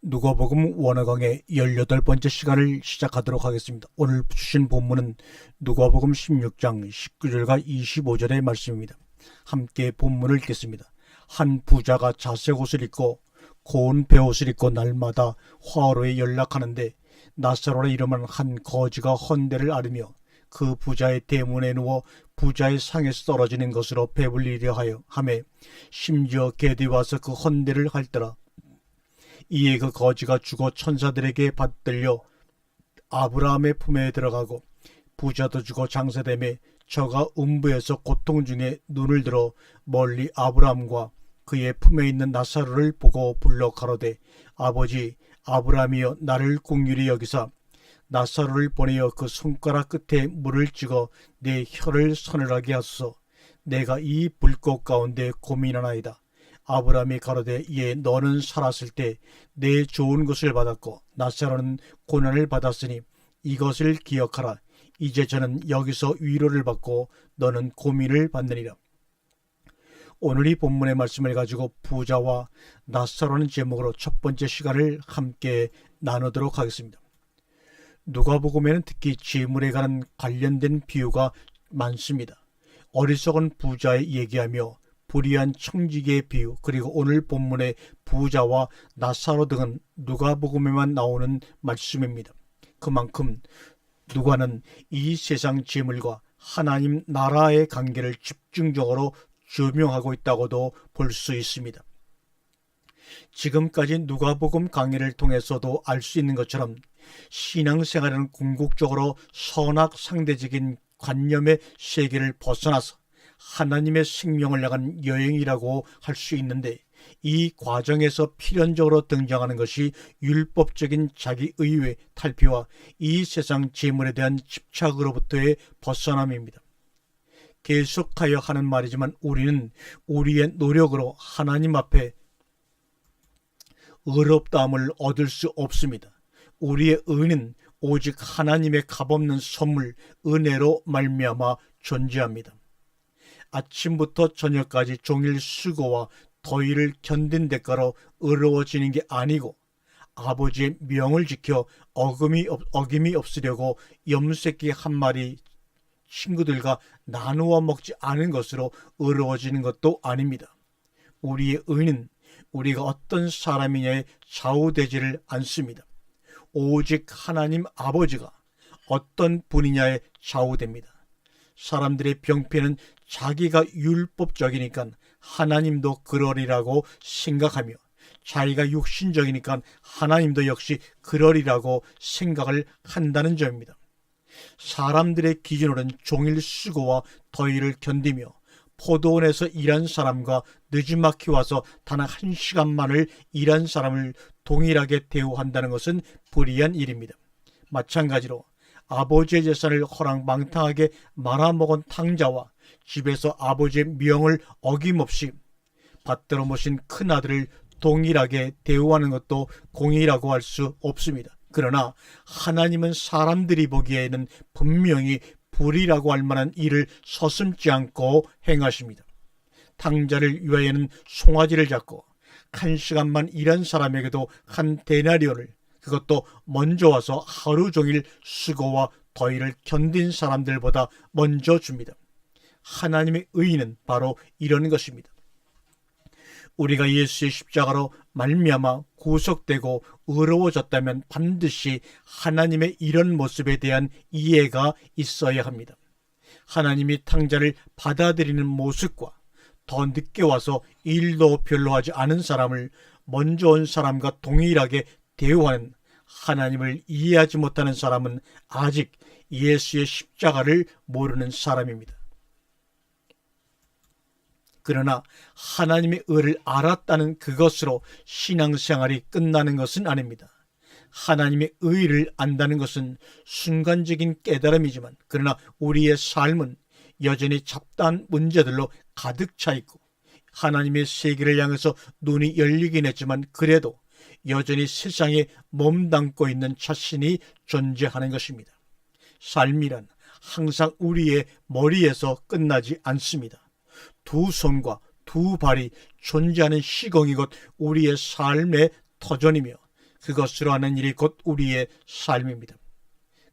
누가복음 원어강의 18번째 시간을 시작하도록 하겠습니다. 오늘 주신 본문은 누가복음 16장 19절과 25절의 말씀입니다. 함께 본문을 읽겠습니다. 한 부자가 자색 옷을 입고 고운 베옷을 입고 날마다 화로에 연락하는데 나사로라 이름은 한 거지가 헌대를 앓으며 그 부자의 대문에 누워 부자의 상에서 떨어지는 것으로 배불리려 하며 심지어 개들이 와서 그 헌대를 핥더라. 이에 그 거지가 죽어 천사들에게 받들려 아브라함의 품에 들어가고 부자도 죽어 장사되매 저가 음부에서 고통 중에 눈을 들어 멀리 아브라함과 그의 품에 있는 나사로를 보고 불러 가로되 아버지 아브라함이여 나를 긍휼히 여기사 나사로를 보내어 그 손가락 끝에 물을 찍어 내 혀를 서늘하게 하소서. 내가 이 불꽃 가운데 고민하나이다. 아브라함이 가로되 예 너는 살았을 때 내 좋은 것을 받았고 나사로는 고난을 받았으니 이것을 기억하라. 이제 저는 여기서 위로를 받고 너는 고민을 받느니라. 오늘 이 본문의 말씀을 가지고 부자와 나사로라는 제목으로 첫 번째 시간을 함께 나누도록 하겠습니다. 누가복음에는 특히 재물에 관련된 비유가 많습니다. 어리석은 부자의 얘기하며 불의한 청지기의 비유, 그리고 오늘 본문의 부자와 나사로 등은 누가복음에만 나오는 말씀입니다. 그만큼 누가는 이 세상 재물과 하나님 나라의 관계를 집중적으로 조명하고 있다고도 볼 수 있습니다. 지금까지 누가복음 강의를 통해서도 알 수 있는 것처럼 신앙생활은 궁극적으로 선악 상대적인 관념의 세계를 벗어나서 하나님의 생명을 향한 여행이라고 할 수 있는데, 이 과정에서 필연적으로 등장하는 것이 율법적인 자기의외 탈피와 이 세상 재물에 대한 집착으로부터의 벗어남입니다. 계속하여 하는 말이지만 우리는 우리의 노력으로 하나님 앞에 의롭다함을 얻을 수 없습니다. 우리의 의는 오직 하나님의 값없는 선물, 은혜로 말미암아 존재합니다. 아침부터 저녁까지 종일 수고와 더위를 견딘 대가로 의로워지는 게 아니고 아버지의 명을 지켜 어김이 없으려고 염색기 한 마리 친구들과 나누어 먹지 않은 것으로 의로워지는 것도 아닙니다. 우리의 의는 우리가 어떤 사람이냐에 좌우되지를 않습니다. 오직 하나님 아버지가 어떤 분이냐에 좌우됩니다. 사람들의 병폐는 자기가 율법적이니까 하나님도 그러리라고 생각하며 자기가 육신적이니까 하나님도 역시 그러리라고 생각을 한다는 점입니다. 사람들의 기준으로는 종일 수고와 더위를 견디며 포도원에서 일한 사람과 늦지막히 와서 단 1시간만을 일한 사람을 동일하게 대우한다는 것은 불의한 일입니다. 마찬가지로 아버지의 재산을 허랑방탕하게 말아먹은 탕자와 집에서 아버지의 명을 어김없이 받들어 모신 큰아들을 동일하게 대우하는 것도 공의라고 할 수 없습니다. 그러나 하나님은 사람들이 보기에는 분명히 불의라고 할 만한 일을 서슴지 않고 행하십니다. 탕자를 위하여는 송아지를 잡고 1시간만 일한 사람에게도 한 데나리온을, 그것도 먼저 와서 하루 종일 수고와 더위를 견딘 사람들보다 먼저 줍니다. 하나님의 의는 바로 이런 것입니다. 우리가 예수의 십자가로 말미암아 구속되고 의로워졌다면 반드시 하나님의 이런 모습에 대한 이해가 있어야 합니다. 하나님이 탕자를 받아들이는 모습과 더 늦게 와서 일도 별로 하지 않은 사람을 먼저 온 사람과 동일하게 대우하는 하나님을 이해하지 못하는 사람은 아직 예수의 십자가를 모르는 사람입니다. 그러나 하나님의 의를 알았다는 그것으로 신앙생활이 끝나는 것은 아닙니다. 하나님의 의를 안다는 것은 순간적인 깨달음이지만, 그러나 우리의 삶은 여전히 잡다한 문제들로 가득 차 있고 하나님의 세계를 향해서 눈이 열리긴 했지만 그래도 여전히 세상에 몸담고 있는 자신이 존재하는 것입니다. 삶이란 항상 우리의 머리에서 끝나지 않습니다. 두 손과 두 발이 존재하는 시공이 곧 우리의 삶의 터전이며 그것으로 하는 일이 곧 우리의 삶입니다.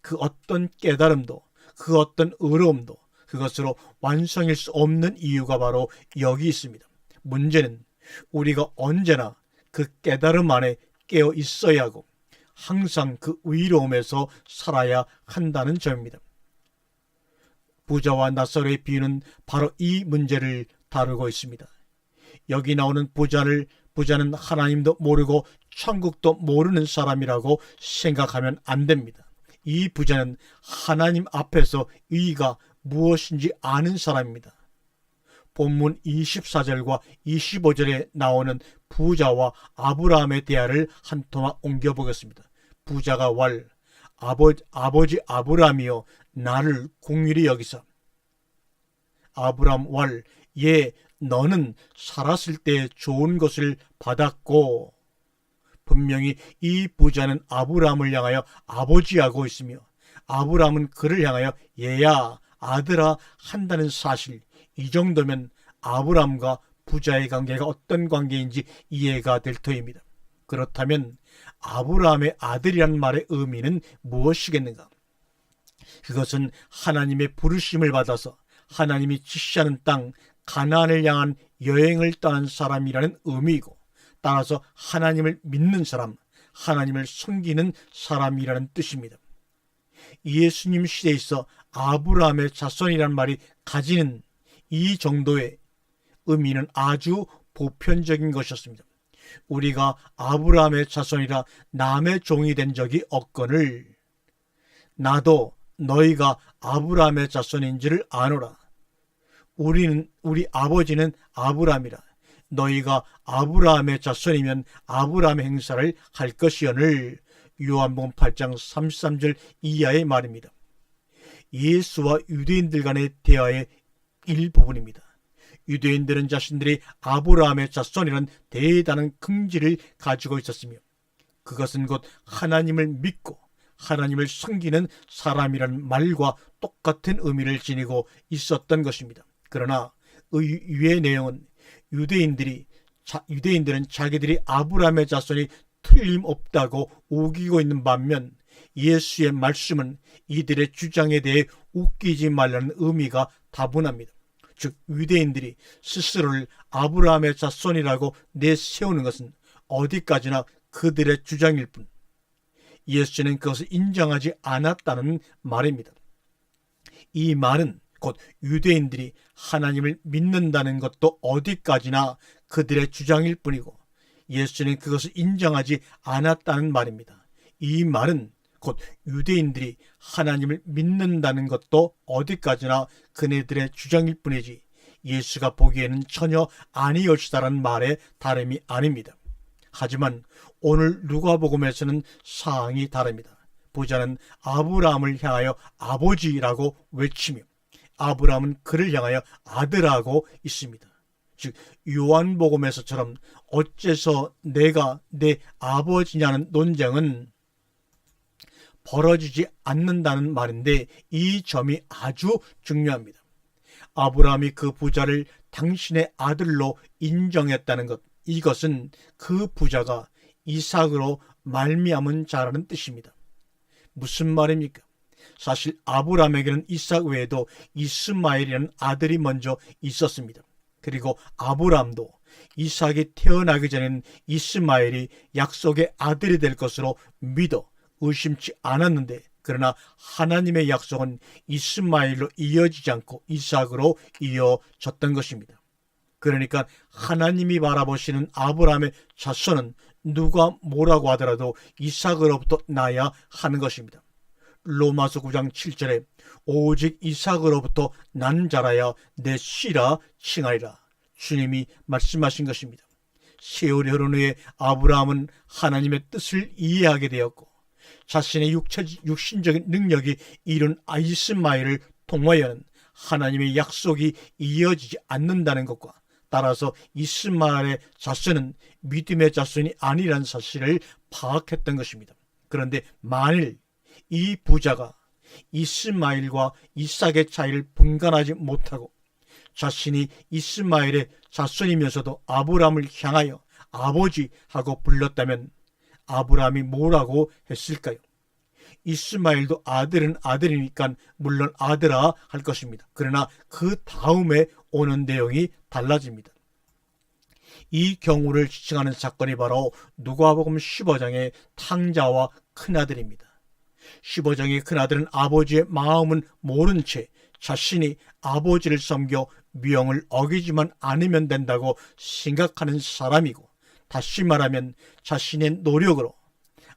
그 어떤 깨달음도, 그 어떤 의로움도 그것으로 완성일 수 없는 이유가 바로 여기 있습니다. 문제는 우리가 언제나 그 깨달음 안에 깨어 있어야 하고 항상 그 의로움에서 살아야 한다는 점입니다. 부자와 나사로의 비유는 바로 이 문제를 다루고 있습니다. 여기 나오는 부자는 하나님도 모르고 천국도 모르는 사람이라고 생각하면 안 됩니다. 이 부자는 하나님 앞에서 의가 무엇인지 아는 사람입니다. 본문 24절과 25절에 나오는 부자와 아브라함의 대화를 한 토막 옮겨보겠습니다. 부자가 왈 아버지 아브라함이여 나를 긍휼히 여기사. 아브라함 왈 예 너는 살았을 때 좋은 것을 받았고. 분명히 이 부자는 아브라함을 향하여 아버지하고 있으며 아브라함은 그를 향하여 얘야 아들아 한다는 사실, 이 정도면 아브라함과 부자의 관계가 어떤 관계인지 이해가 될 터입니다. 그렇다면 아브라함의 아들이란 말의 의미는 무엇이겠는가? 그것은 하나님의 부르심을 받아서 하나님이 지시하는 땅 가나안을 향한 여행을 떠난 사람이라는 의미이고, 따라서 하나님을 믿는 사람, 하나님을 섬기는 사람이라는 뜻입니다. 예수님 시대에 있어 아브라함의 자손이란 말이 가지는 이 정도의 의미는 아주 보편적인 것이었습니다. 우리가 아브라함의 자손이라 남의 종이 된 적이 없거늘 나도 너희가 아브라함의 자손인지를 아노라. 우리 아버지는 아브라함이라. 너희가 아브라함의 자손이면 아브라함의 행사를 할 것이오늘. 요한복음 8장 33절 이하의 말입니다. 예수와 유대인들 간의 대화의 일부분입니다. 유대인들은 자신들이 아브라함의 자손이라는 대단한 긍지를 가지고 있었으며 그것은 곧 하나님을 믿고 하나님을 섬기는 사람이라는 말과 똑같은 의미를 지니고 있었던 것입니다. 그러나 의외의 내용은 유대인들은 자기들이 아브라함의 자손이 틀림없다고 우기고 있는 반면 예수의 말씀은 이들의 주장에 대해 웃기지 말라는 의미가 다분합니다. 즉 유대인들이 스스로를 아브라함의 자손이라고 내세우는 것은 어디까지나 그들의 주장일 뿐 예수는 그것을 인정하지 않았다는 말입니다. 이 말은 곧 유대인들이 하나님을 믿는다는 것도 어디까지나 그들의 주장일 뿐이고 예수는 그것을 인정하지 않았다는 말입니다. 이 말은 곧 유대인들이 하나님을 믿는다는 것도 어디까지나 그네들의 주장일 뿐이지 예수가 보기에는 전혀 아니올시다라는 말의 다름이 아닙니다. 하지만 오늘 누가복음에서는 사항이 다릅니다. 부자는 아브라함을 향하여 아버지라고 외치며 아브라함은 그를 향하여 아들하고 있습니다. 즉 요한복음에서처럼 어째서 내가 내 아버지냐는 논쟁은 벌어지지 않는다는 말인데 이 점이 아주 중요합니다. 아브라함이 그 부자를 당신의 아들로 인정했다는 것, 이것은 그 부자가 이삭으로 말미암은 자라는 뜻입니다. 무슨 말입니까? 사실 아브라함에게는 이삭 외에도 이스마엘이라는 아들이 먼저 있었습니다. 그리고 아브라함도 이삭이 태어나기 전에는 이스마엘이 약속의 아들이 될 것으로 믿어 의심치 않았는데 그러나 하나님의 약속은 이스마엘로 이어지지 않고 이삭으로 이어졌던 것입니다. 그러니까 하나님이 바라보시는 아브라함의 자손은 누가 뭐라고 하더라도 이삭으로부터 나야 하는 것입니다. 로마서 9장 7절에 오직 이삭으로부터 난 자라야 내 씨라 칭하리라 주님이 말씀하신 것입니다. 세월이 흐른 후에 아브라함은 하나님의 뜻을 이해하게 되었고 자신의 육신적인 능력이 이룬 이스마엘을 통하여는 하나님의 약속이 이어지지 않는다는 것과 따라서 이스마엘의 자손은 믿음의 자손이 아니라는 사실을 파악했던 것입니다. 그런데 만일 이 부자가 이스마엘과 이삭의 차이를 분간하지 못하고 자신이 이스마엘의 자손이면서도 아브라함을 향하여 아버지하고 불렀다면 아브라함이 뭐라고 했을까요? 이스마엘도 아들은 아들이니까 물론 아들아 할 것입니다. 그러나 그 다음에 오는 내용이 달라집니다. 이 경우를 지칭하는 사건이 바로 누가복음 15장의 탕자와 큰아들입니다. 15장의 큰아들은 아버지의 마음은 모른 채 자신이 아버지를 섬겨 명을 어기지만 않으면 된다고 생각하는 사람이고, 다시 말하면 자신의 노력으로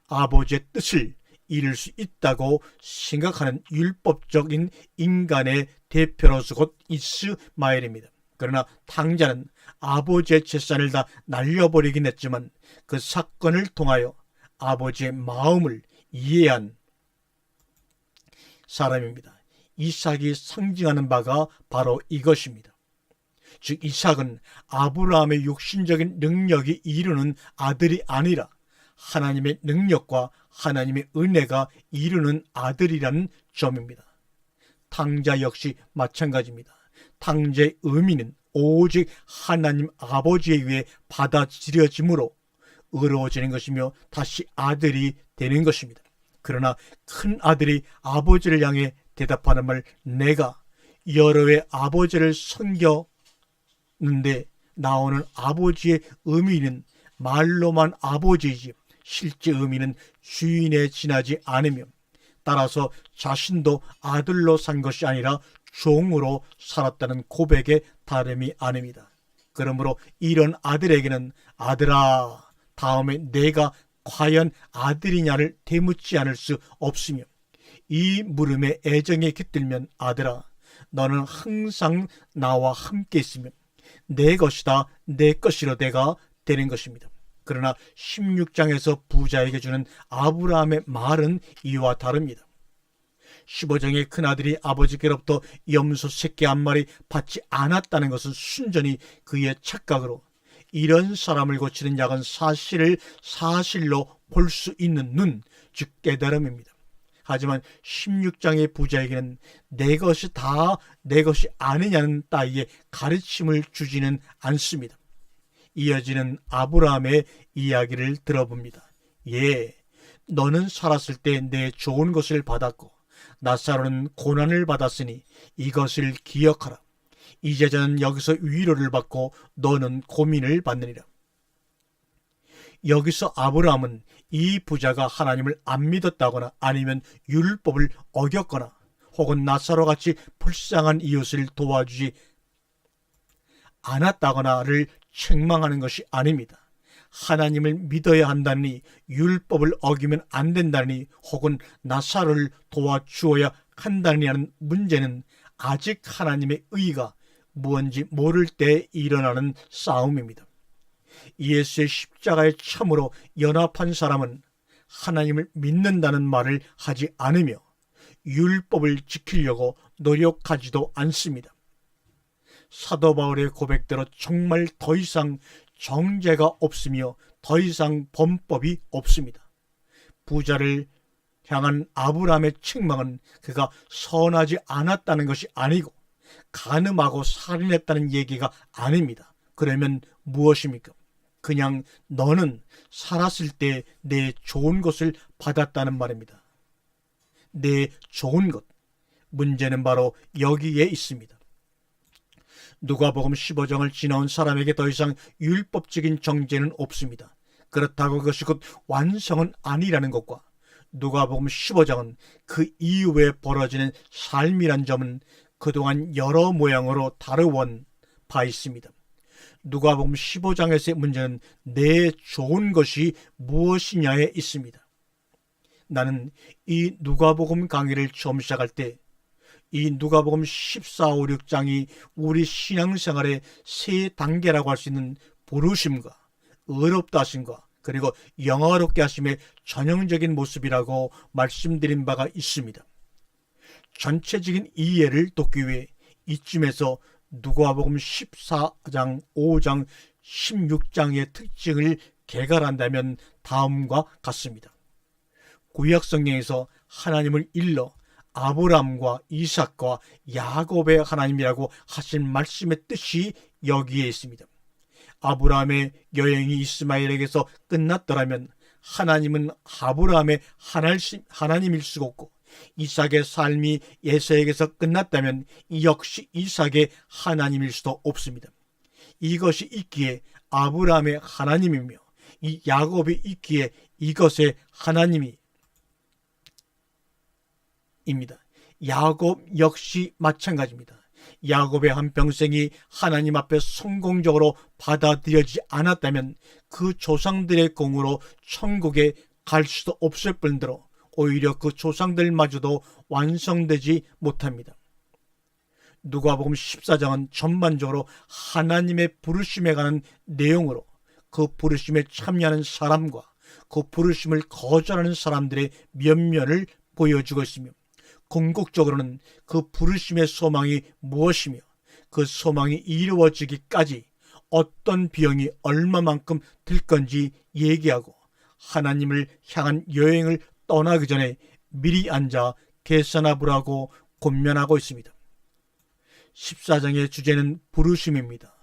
아버지의 뜻을 이룰 수 있다고 생각하는 율법적인 인간의 대표로서 곧 이스마엘입니다. 그러나 탕자는 아버지의 재산을 다 날려버리긴 했지만 그 사건을 통하여 아버지의 마음을 이해한 사람입니다. 이삭이 상징하는 바가 바로 이것입니다. 즉 이삭은 아브라함의 육신적인 능력이 이루는 아들이 아니라 하나님의 능력과 하나님의 은혜가 이루는 아들이라는 점입니다. 탕자 역시 마찬가지입니다. 탕자의 의미는 오직 하나님 아버지에 의해 받아들여짐으로 의로워지는 것이며 다시 아들이 되는 것입니다. 그러나 큰 아들이 아버지를 향해 대답하는 말, 내가 여러 해 아버지를 섬겼는데 나오는 아버지의 의미는 말로만 아버지이지 실제 의미는 주인에 지나지 않으며, 따라서 자신도 아들로 산 것이 아니라 종으로 살았다는 고백에 다름이 아닙니다. 그러므로 이런 아들에게는 아들아 다음에 내가 과연 아들이냐를 되묻지 않을 수 없으며, 이 물음에 애정에 깃들면 아들아 너는 항상 나와 함께 있으며 내 것이다 내 것이로 내가 되는 것입니다. 그러나 16장에서 부자에게 주는 아브라함의 말은 이와 다릅니다. 15장의 큰아들이 아버지께로부터 염소 새끼 한 마리 받지 않았다는 것은 순전히 그의 착각으로, 이런 사람을 고치는 약은 사실을 사실로 볼 수 있는 눈, 즉 깨달음입니다. 하지만 16장의 부자에게는 내 것이 다 내 것이 아니냐는 따위의 가르침을 주지는 않습니다. 이어지는 아브라함의 이야기를 들어봅니다. 예, 너는 살았을 때 내 좋은 것을 받았고 나사로는 고난을 받았으니 이것을 기억하라. 이제 저는 여기서 위로를 받고 너는 고민을 받느니라. 여기서 아브라함은 이 부자가 하나님을 안 믿었다거나 아니면 율법을 어겼거나 혹은 나사로같이 불쌍한 이웃을 도와주지 않았다거나를 책망하는 것이 아닙니다. 하나님을 믿어야 한다니, 율법을 어기면 안 된다니, 혹은 나사로를 도와주어야 한다니라는 문제는 아직 하나님의 의가 무언지 모를 때 일어나는 싸움입니다. 예수의 십자가에 참으로 연합한 사람은 하나님을 믿는다는 말을 하지 않으며 율법을 지키려고 노력하지도 않습니다. 사도 바울의 고백대로 정말 더 이상 정죄가 없으며 더 이상 범법이 없습니다. 부자를 향한 아브라함의 책망은 그가 선하지 않았다는 것이 아니고 간음하고 살인했다는 얘기가 아닙니다. 그러면 무엇입니까? 그냥 너는 살았을 때 내 좋은 것을 받았다는 말입니다. 내 좋은 것. 문제는 바로 여기에 있습니다. 누가복음 15장을 지나온 사람에게 더 이상 율법적인 정죄는 없습니다. 그렇다고 그것이 곧 완성은 아니라는 것과 누가복음 15장은 그 이후에 벌어지는 삶이란 점은 그동안 여러 모양으로 다루어온 바 있습니다. 누가복음 15장에서의 문제는 내 좋은 것이 무엇이냐에 있습니다. 나는 이 누가복음 강의를 처음 시작할 때 이 누가복음 14, 5, 6장이 우리 신앙생활의 세 단계라고 할 수 있는 부르심과 의롭다 하심과 그리고 영화롭게 하심의 전형적인 모습이라고 말씀드린 바가 있습니다. 전체적인 이해를 돕기 위해 이쯤에서 누가복음 14장, 5장, 16장의 특징을 개괄한다면 다음과 같습니다. 구약 성경에서 하나님을 일러 아브람과 이삭과 야곱의 하나님이라고 하신 말씀의 뜻이 여기에 있습니다. 아브라함의 여행이 이스마엘에게서 끝났더라면 하나님은 아브라함의 하나님일 수가 없고, 이삭의 삶이 에서에게서 끝났다면 역시 이삭의 하나님일 수도 없습니다. 이것이 있기에 아브라함의 하나님이며, 이 야곱이 있기에 이것의 하나님이 입니다. 야곱 역시 마찬가지입니다. 야곱의 한평생이 하나님 앞에 성공적으로 받아들여지지 않았다면 그 조상들의 공으로 천국에 갈 수도 없을 뿐더러 오히려 그 조상들마저도 완성되지 못합니다. 누가복음 14장은 전반적으로 하나님의 부르심에 관한 내용으로 그 부르심에 참여하는 사람과 그 부르심을 거절하는 사람들의 면면을 보여주고 있으며, 궁극적으로는 그 부르심의 소망이 무엇이며 그 소망이 이루어지기까지 어떤 비용이 얼마만큼 들 건지 얘기하고, 하나님을 향한 여행을 떠나기 전에 미리 앉아 계산해 보라고 권면하고 있습니다. 14장의 주제는 부르심입니다.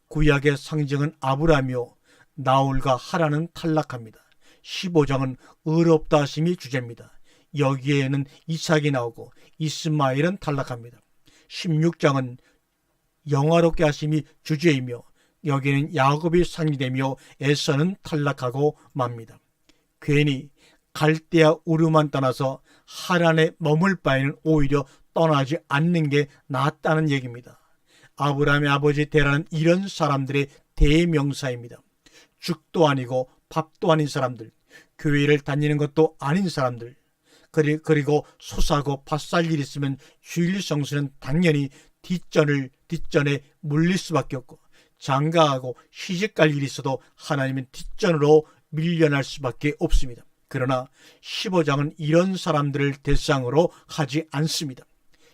구약의 상징은 아브라함이요, 나홀과 하란은 탈락합니다. 15장은 의롭다 하심이 주제입니다. 여기에는 이삭이 나오고 이스마엘은 탈락합니다. 16장은 영화롭게 하심이 주제이며 여기에는 야곱이 상징되며 에서는 탈락하고 맙니다. 괜히 갈대아 우르만 떠나서 하란에 머물 바에는 오히려 떠나지 않는 게 낫다는 얘기입니다. 아브라함의 아버지 데라는 이런 사람들의 대명사입니다. 죽도 아니고 밥도 아닌 사람들, 교회를 다니는 것도 아닌 사람들, 그리고 소사고 밭살 일 있으면 주일 성수는 당연히 뒷전에 물릴 수밖에 없고, 장가하고 시집갈 일이 있어도 하나님은 뒷전으로 밀려날 수밖에 없습니다. 그러나 15장은 이런 사람들을 대상으로 하지 않습니다.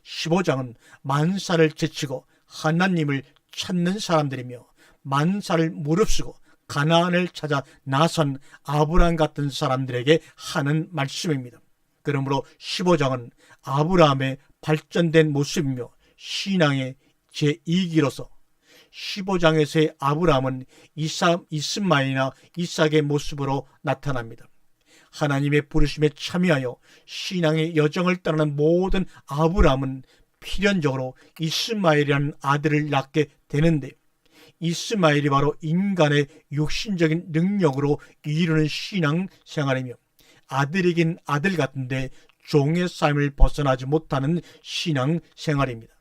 15장은 만사를 제치고 하나님을 찾는 사람들이며 만사를 무릅쓰고 가나안을 찾아 나선 아브라함 같은 사람들에게 하는 말씀입니다. 그러므로 15장은 아브라함의 발전된 모습이며 신앙의 제2기로서 15장에서의 아브라함은 이스마엘이나 이삭의 모습으로 나타납니다. 하나님의 부르심에 참여하여 신앙의 여정을 따르는 모든 아브라함은 필연적으로 이스마엘이라는 아들을 낳게 되는데, 이스마엘이 바로 인간의 육신적인 능력으로 이루는 신앙 생활이며 아들이긴 아들 같은데 종의 삶을 벗어나지 못하는 신앙 생활입니다.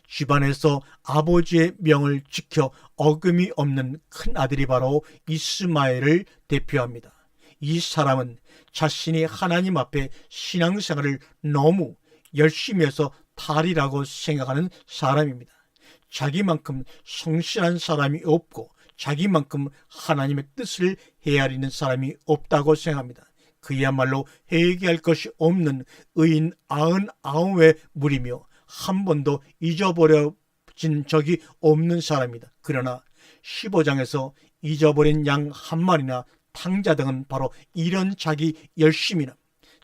집안에서 아버지의 명을 지켜 어금이 없는 큰 아들이 바로 이스마엘을 대표합니다. 이 사람은 자신이 하나님 앞에 신앙생활을 너무 열심히 해서 탈이라고 생각하는 사람입니다. 자기만큼 성실한 사람이 없고 자기만큼 하나님의 뜻을 헤아리는 사람이 없다고 생각합니다. 그야말로 회개할 것이 없는 의인 99의 무리며 한 번도 잊어버려진 적이 없는 사람입니다. 그러나 15장에서 잊어버린 양 한 마리나 탕자 등은 바로 이런 자기 열심이나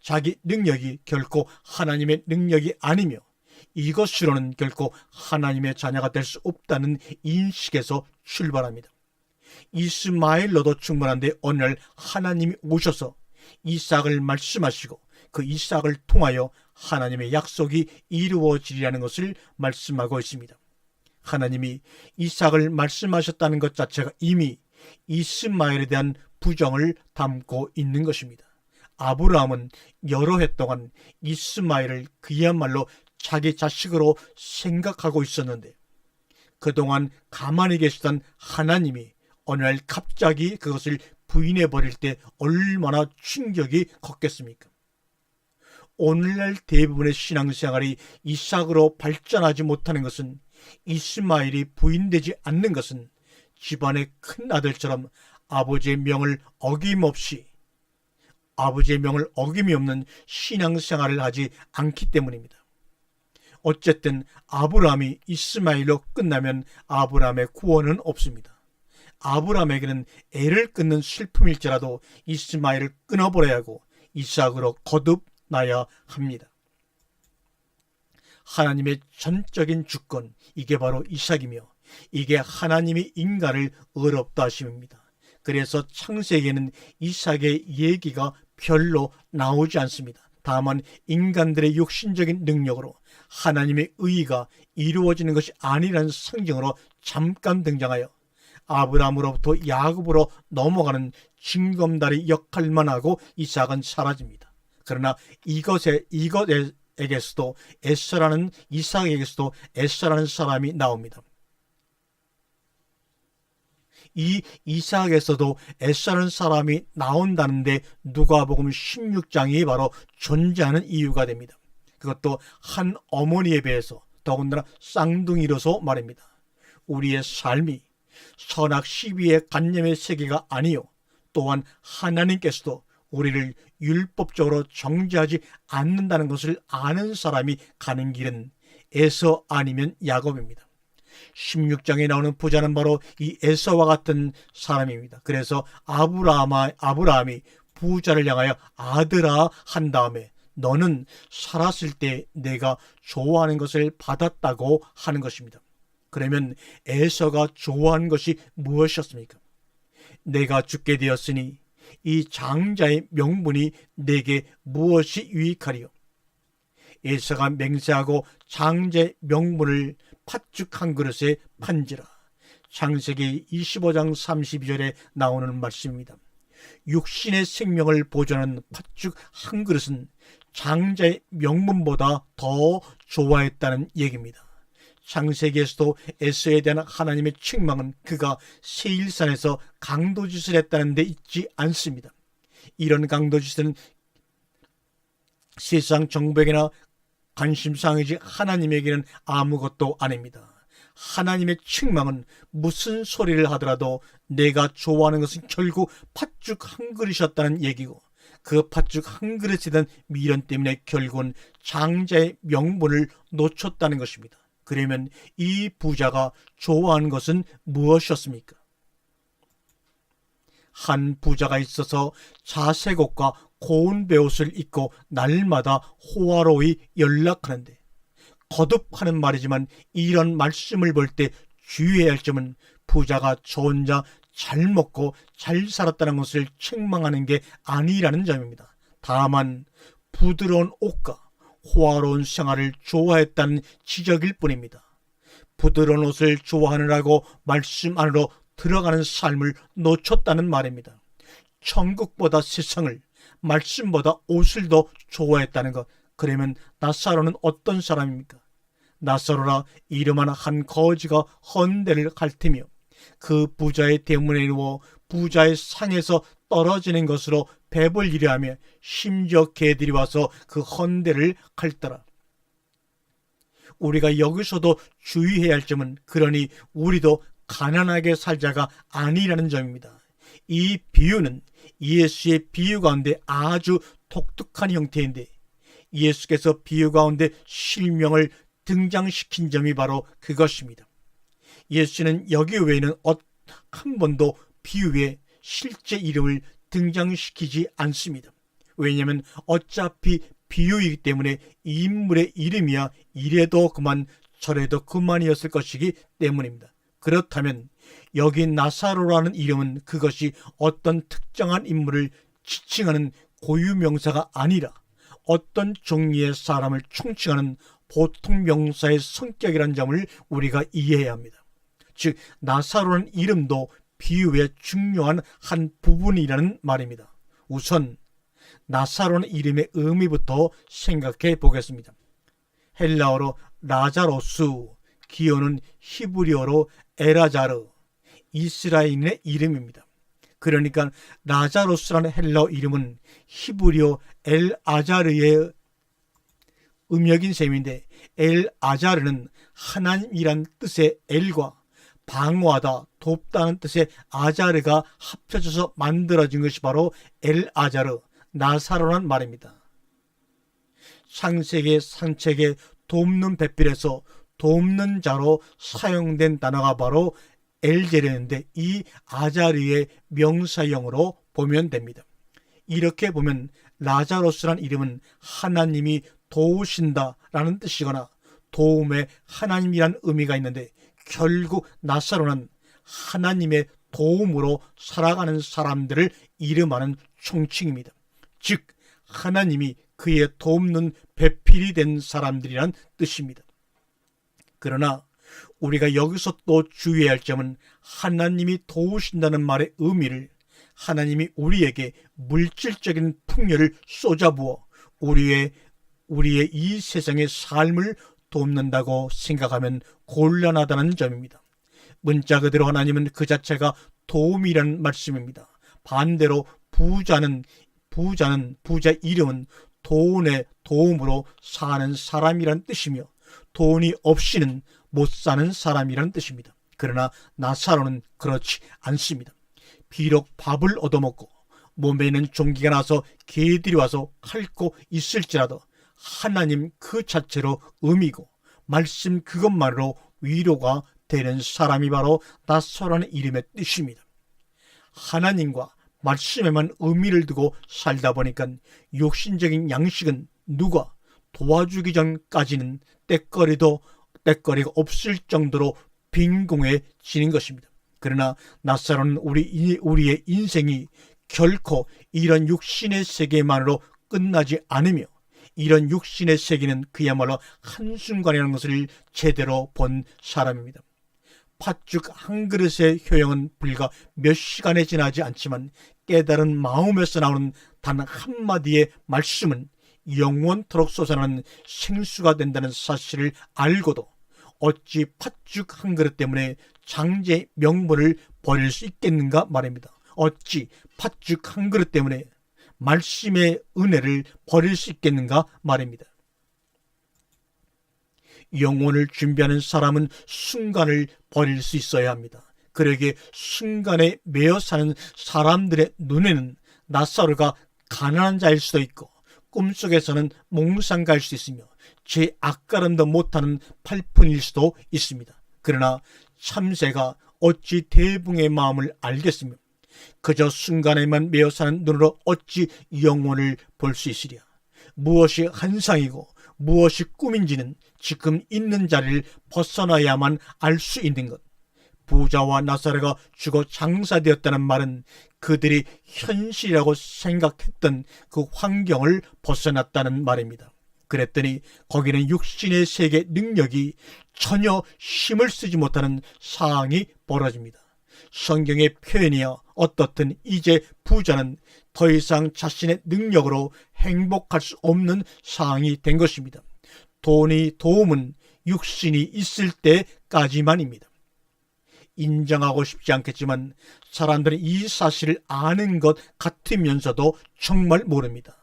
자기 능력이 결코 하나님의 능력이 아니며 이것으로는 결코 하나님의 자녀가 될 수 없다는 인식에서 출발합니다. 이스마엘로도 충분한데 어느 날 하나님이 오셔서 이삭을 말씀하시고 그 이삭을 통하여 하나님의 약속이 이루어지리라는 것을 말씀하고 있습니다. 하나님이 이삭을 말씀하셨다는 것 자체가 이미 이스마엘에 대한 부정을 담고 있는 것입니다. 아브라함은 여러 해 동안 이스마엘을 그야말로 자기 자식으로 생각하고 있었는데, 그동안 가만히 계시던 하나님이 어느 날 갑자기 그것을 부인해 버릴 때 얼마나 충격이 컸겠습니까? 오늘날 대부분의 신앙생활이 이삭으로 발전하지 못하는 것은, 이스마엘이 부인되지 않는 것은 집안의 큰 아들처럼 아버지의 명을 어김이 없는 신앙생활을 하지 않기 때문입니다. 어쨌든 아브라함이 이스마엘로 끝나면 아브라함의 구원은 없습니다. 아브라함에게는 애를 끊는 슬픔일지라도 이스마엘을 끊어버려야 하고 이삭으로 거듭나야 합니다. 하나님의 전적인 주권, 이게 바로 이삭이며 이게 하나님이 인간을 의롭다 하심입니다. 그래서 창세기에는 이삭의 얘기가 별로 나오지 않습니다. 다만 인간들의 육신적인 능력으로 하나님의 의의가 이루어지는 것이 아니라는 상징으로 잠깐 등장하여 아브라함으로부터 야곱으로 넘어가는 징검다리 역할만 하고 이삭은 사라집니다. 그러나 이것에게서도 에서라는 이삭에게서도 에서라는 사람이 나옵니다. 이 이삭에서도 에서라는 사람이 나온다는데 누가복음 16장이 바로 존재하는 이유가 됩니다. 그것도 한 어머니에 비해서 더군다나 쌍둥이로서 말입니다. 우리의 삶이 선악 시비의 관념의 세계가 아니요 또한 하나님께서도 우리를 율법적으로 정죄하지 않는다는 것을 아는 사람이 가는 길은 에서 아니면 야곱입니다. 16장에 나오는 부자는 바로 이 에서와 같은 사람입니다. 그래서 아브라함이 부자를 향하여 아들아 한 다음에 너는 살았을 때 내가 좋아하는 것을 받았다고 하는 것입니다. 그러면 에서가 좋아한 것이 무엇이었습니까? 내가 죽게 되었으니 이 장자의 명분이 내게 무엇이 유익하리요? 에서가 맹세하고 장자의 명분을 팥죽 한 그릇에 판지라. 창세기 25장 32절에 나오는 말씀입니다. 육신의 생명을 보존하는 팥죽 한 그릇은 장자의 명분보다 더 좋아했다는 얘기입니다. 창세기에서도 에서에 대한 하나님의 책망은 그가 세일산에서 강도짓을 했다는 데 있지 않습니다. 이런 강도짓은 세상 정부에게나 관심사항이지 하나님에게는 아무것도 아닙니다. 하나님의 책망은 무슨 소리를 하더라도 내가 좋아하는 것은 결국 팥죽 한 그릇이었다는 얘기고, 그 팥죽 한 그릇에 대한 미련 때문에 결국은 장자의 명분을 놓쳤다는 것입니다. 그러면 이 부자가 좋아하는 것은 무엇이었습니까? 한 부자가 있어서 자색 옷과 고운 베옷을 입고 날마다 호화로이 연락하는데, 거듭하는 말이지만 이런 말씀을 볼 때 주의해야 할 점은 부자가 저 혼자 잘 먹고 잘 살았다는 것을 책망하는 게 아니라는 점입니다. 다만 부드러운 옷과 호화로운 생활을 좋아했다는 지적일 뿐입니다. 부드러운 옷을 좋아하느라고 말씀 안으로 들어가는 삶을 놓쳤다는 말입니다. 천국보다 세상을, 말씀보다 옷을 더 좋아했다는 것. 그러면 나사로는 어떤 사람입니까? 나사로라 이름하나 한 거지가 헌대를 갈티며 그 부자의 대문에 누워 부자의 상에서 떨어지는 것으로 배불 이려하며 심지어 개들이 와서 그 헌대를 갈더라. 우리가 여기서도 주의해야 할 점은 그러니 우리도 가난하게 살자가 아니라는 점입니다. 이 비유는 예수의 비유 가운데 아주 독특한 형태인데, 예수께서 비유 가운데 실명을 등장시킨 점이 바로 그것입니다. 예수는 여기 외에는 한 번도 비유에 실제 이름을 등장시키지 않습니다. 왜냐하면 어차피 비유이기 때문에 이 인물의 이름이야 이래도 그만 저래도 그만이었을 것이기 때문입니다. 그렇다면 여기 나사로라는 이름은 그것이 어떤 특정한 인물을 지칭하는 고유명사가 아니라 어떤 종류의 사람을 총칭하는 보통 명사의 성격이라는 점을 우리가 이해해야 합니다. 즉 나사로라는 이름도 비유의 중요한 한 부분이라는 말입니다. 우선 나사로라는 이름의 의미부터 생각해 보겠습니다. 헬라어로 라자로스, 기어는 히브리어로 에라자르, 이스라엘인의 이름입니다. 그러니까 라자로스라는 헬라어 이름은 히브리어 엘 아자르의 음역인 셈인데, 엘 아자르는 하나님이란 뜻의 엘과 방어하다, 돕다는 뜻의 아자르가 합쳐져서 만들어진 것이 바로 엘 아자르, 나사로란 말입니다. 창세기 산책의 돕는 배필에서 돕는 자로 사용된 단어가 바로 엘제르인데, 이 아자르의 명사형으로 보면 됩니다. 이렇게 보면 라자로스란 이름은 하나님이 도우신다라는 뜻이거나 도움의 하나님이란 의미가 있는데, 결국 나사로는 하나님의 도움으로 살아가는 사람들을 이름하는 총칭입니다. 즉 하나님이 그의 돕는 배필이 된 사람들이란 뜻입니다. 그러나 우리가 여기서 또 주의해야 할 점은 하나님이 도우신다는 말의 의미를 하나님이 우리에게 물질적인 풍요를 쏟아부어 우리의 이 세상의 삶을 돕는다고 생각하면 곤란하다는 점입니다. 문자 그대로 하나님은 그 자체가 도움이라는 말씀입니다. 반대로 부자 이름은 돈의 도움으로 사는 사람이란 뜻이며 돈이 없이는 못 사는 사람이란 뜻입니다. 그러나 나사로는 그렇지 않습니다. 비록 밥을 얻어먹고 몸에 있는 종기가 나서 개들이 와서 핥고 있을지라도 하나님 그 자체로 의미고 말씀 그것만으로 위로가 되는 사람이 바로 나사로라는 이름의 뜻입니다. 하나님과 말씀에만 의미를 두고 살다 보니까 육신적인 양식은 누가 도와주기 전까지는 때거리가 없을 정도로 빈궁해지는 것입니다. 그러나 나사로는 우리의 인생이 결코 이런 육신의 세계만으로 끝나지 않으며 이런 육신의 세계는 그야말로 한순간이라는 것을 제대로 본 사람입니다. 팥죽 한 그릇의 효용은 불과 몇 시간에 지나지 않지만 깨달은 마음에서 나오는 단 한마디의 말씀은 영원토록 솟아나는 생수가 된다는 사실을 알고도 어찌 팥죽 한 그릇 때문에 장제 명분을 버릴 수 있겠는가 말입니다. 어찌 팥죽 한 그릇 때문에 말씀의 은혜를 버릴 수 있겠는가 말입니다. 영혼을 준비하는 사람은 순간을 버릴 수 있어야 합니다. 그러기에 순간에 매여 사는 사람들의 눈에는 나사로가 가난한 자일 수도 있고 꿈속에서는 몽상가일 수 있으며 제 악가름도 못하는 팔푼일 수도 있습니다. 그러나 참새가 어찌 대붕의 마음을 알겠으며 그저 순간에만 매여 사는 눈으로 어찌 영혼을 볼 수 있으랴. 무엇이 환상이고 무엇이 꿈인지는 지금 있는 자리를 벗어나야만 알 수 있는 것. 부자와 나사로가 죽어 장사되었다는 말은 그들이 현실이라고 생각했던 그 환경을 벗어났다는 말입니다. 그랬더니 거기는 육신의 세계 능력이 전혀 힘을 쓰지 못하는 상황이 벌어집니다. 성경의 표현이야 어떻든 이제 부자는 더 이상 자신의 능력으로 행복할 수 없는 상황이 된 것입니다. 도움은 육신이 있을 때까지만입니다. 인정하고 싶지 않겠지만 사람들은 이 사실을 아는 것 같으면서도 정말 모릅니다.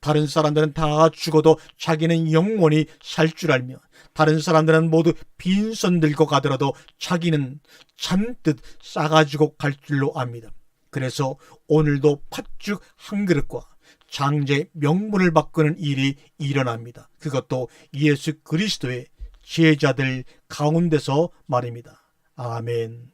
다른 사람들은 다 죽어도 자기는 영원히 살 줄 알며 다른 사람들은 모두 빈손 들고 가더라도 자기는 잔뜩 싸가지고 갈 줄로 압니다. 그래서 오늘도 팥죽 한 그릇과 장제 명분을 바꾸는 일이 일어납니다. 그것도 예수 그리스도의 제자들 가운데서 말입니다. 아멘.